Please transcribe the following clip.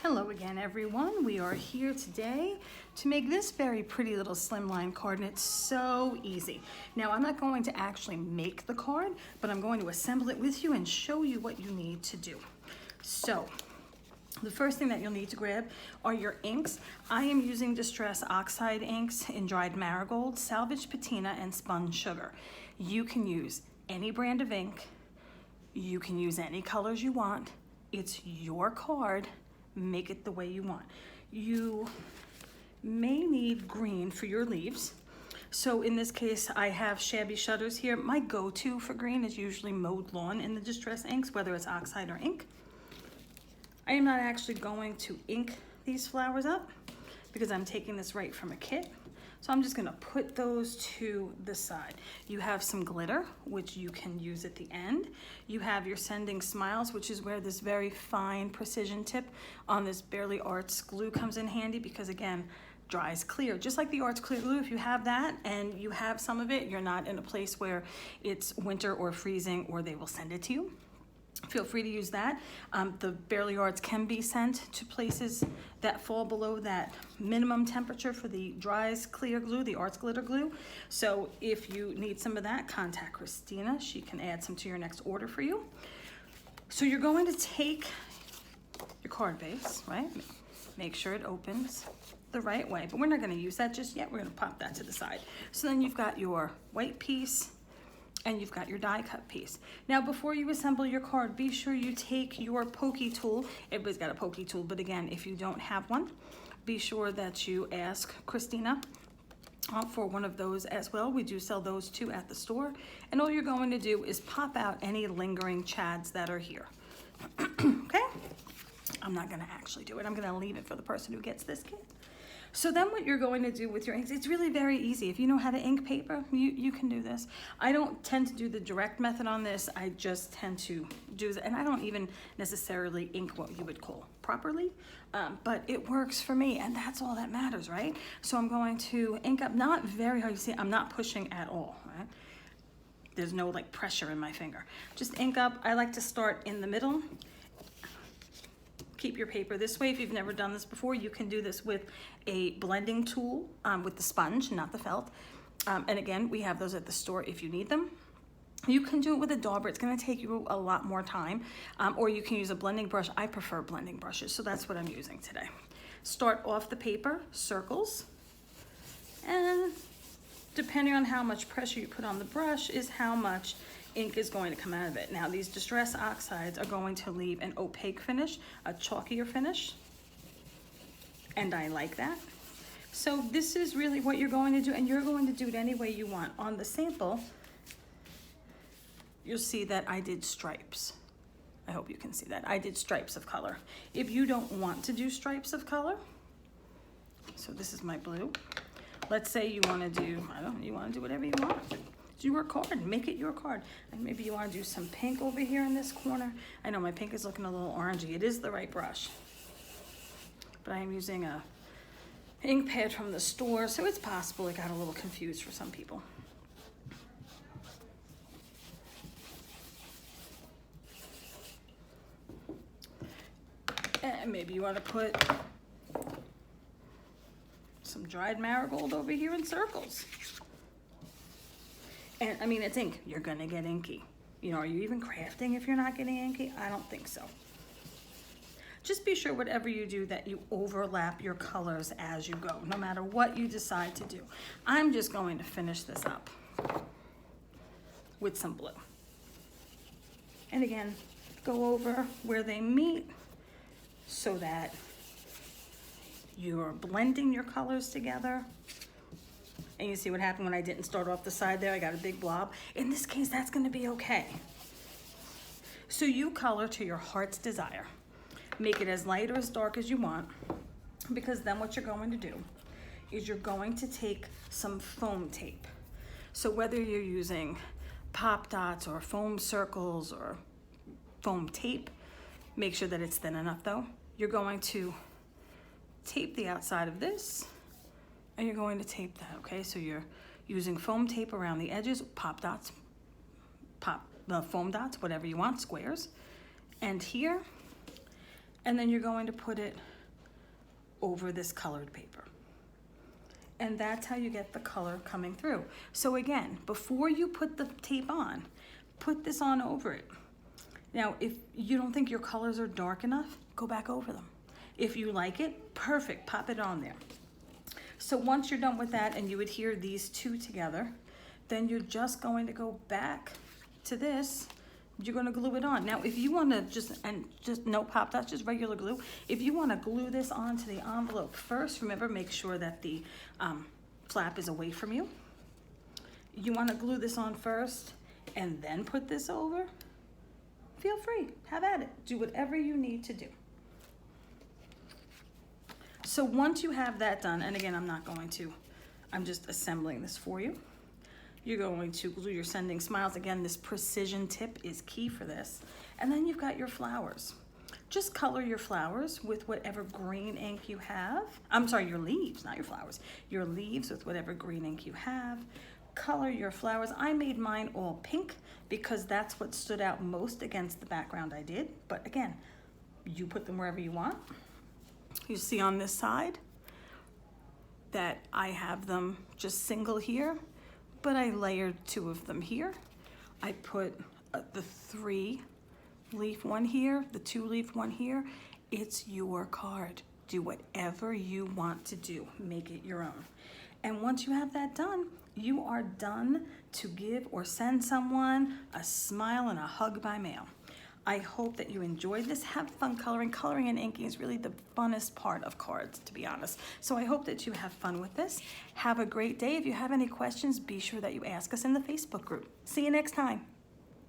Hello again, everyone. We are here today to make this very pretty little slimline card, and it's so easy. Now, I'm not going to actually make the card, but I'm going to assemble it with you and show you what you need to do. So, the first thing that you'll need to grab are your inks. I am using Distress Oxide inks in dried marigold, salvage patina, and spun sugar. You can use any brand of ink. You can use any colors you want. It's your card. Make it the way you want. You may need green for your leaves. So in this case, I have shabby shutters here. My go-to for green is usually mowed lawn in the Distress inks, whether it's oxide or ink. I am not actually going to ink these flowers up because I'm taking this right from a kit. So I'm just gonna put those to the side. You have some glitter, which you can use at the end. You have your Sending Smiles, which is where this very fine precision tip on this Barely Arts glue comes in handy because, again, dries clear. Just like the Arts Clear Glue, if you have that and you have some of it, you're not in a place where it's winter or freezing or they will send it to you. Feel free to use that. The Barely Arts can be sent to places that fall below that minimum temperature for the Dries Clear Glue, the Arts Glitter Glue. So if you need some of that, contact Christina. She can add some to your next order for you. So you're going to take your card base, right? Make sure it opens the right way, but we're not going to use that just yet. We're going to pop that to the side. So then you've got your white piece, and you've got your die cut piece. Now, before you assemble your card, be sure you take your pokey tool. Everybody's got a pokey tool, but again, if you don't have one, be sure that you ask Christina for one of those as well. We do sell those too at the store. And all you're going to do is pop out any lingering chads that are here. Okay? I'm not gonna actually do it. I'm gonna leave it for the person who gets this kit. So then what you're going to do with your inks, it's really very easy. If you know how to ink paper, you can do this. I don't tend to do the direct method on this. I just tend to do that. And I don't even necessarily ink what you would call properly, but it works for me. And that's all that matters, right? So I'm going to ink up, not very hard. You see, I'm not pushing at all, right? There's no like pressure in my finger. Just ink up. I like to start in the middle. Keep your paper this way. If you've never done this before, you can do this with a blending tool with the sponge, not the felt. And again, we have those at the store if you need them. You can do it with a dauber. It's gonna take you a lot more time. Or you can use a blending brush. I prefer blending brushes, so that's what I'm using today. Start off the paper, circles, and depending on how much pressure you put on the brush is how much ink is going to come out of it. Now, these Distress Oxides are going to leave an opaque finish, a chalkier finish, and I like that. So this is really what you're going to do, and you're going to do it any way you want. On the sample, you'll see that I did stripes. I hope you can see that. I did stripes of color. If you don't want to do stripes of color, so this is my blue. Let's say you want to do, I don't know, you want to do whatever you want. Do your card, make it your card. And maybe you want to do some pink over here in this corner. I know my pink is looking a little orangey. It is the right brush. But I am using a ink pad from the store, so it's possible it got a little confused for some people. And maybe you want to put some dried marigold over here in circles. And I mean, it's ink. You're gonna get inky. You know, are you even crafting if you're not getting inky? I don't think so. Just be sure whatever you do that you overlap your colors as you go, no matter what you decide to do. I'm just going to finish this up with some blue. And again, go over where they meet so that you're blending your colors together. And you see what happened when I didn't start off the side there? I got a big blob. In this case, that's gonna be okay. So you color to your heart's desire. Make it as light or as dark as you want, because then what you're going to do is you're going to take some foam tape. So whether you're using pop dots or foam circles or foam tape, make sure that it's thin enough though. You're going to tape the outside of this, and you're going to tape that, okay? So you're using foam tape around the edges, pop dots, foam dots, whatever you want, squares. And here, and then you're going to put it over this colored paper. And that's how you get the color coming through. So again, before you put the tape on, put this on over it. Now, if you don't think your colors are dark enough, go back over them. If you like it, perfect, pop it on there. So once you're done with that and you adhere these two together, then you're just going to go back to this. You're going to glue it on. Now, if you want to just no pop, that's just regular glue. If you want to glue this onto the envelope first, remember, make sure that the flap is away from you. You want to glue this on first and then put this over. Feel free, have at it. Do whatever you need to do. So once you have that done, and again, I'm just assembling this for you. You're going to glue your sending smiles. Again, this precision tip is key for this. And then you've got your flowers. Just color your flowers with whatever green ink you have. I'm sorry, your leaves, not your flowers. Your leaves with whatever green ink you have. Color your flowers. I made mine all pink because that's what stood out most against the background I did. But again, you put them wherever you want. You see on this side that I have them just single here, but I layered two of them here. I put the 3-leaf one here, the 2-leaf one here. It's your card. Do whatever you want to do. Make it your own. And once you have that done, you are done to give or send someone a smile and a hug by mail. I hope that you enjoyed this. Have fun coloring. Coloring and inking is really the funnest part of cards, to be honest. So I hope that you have fun with this. Have a great day. If you have any questions, be sure that you ask us in the Facebook group. See you next time.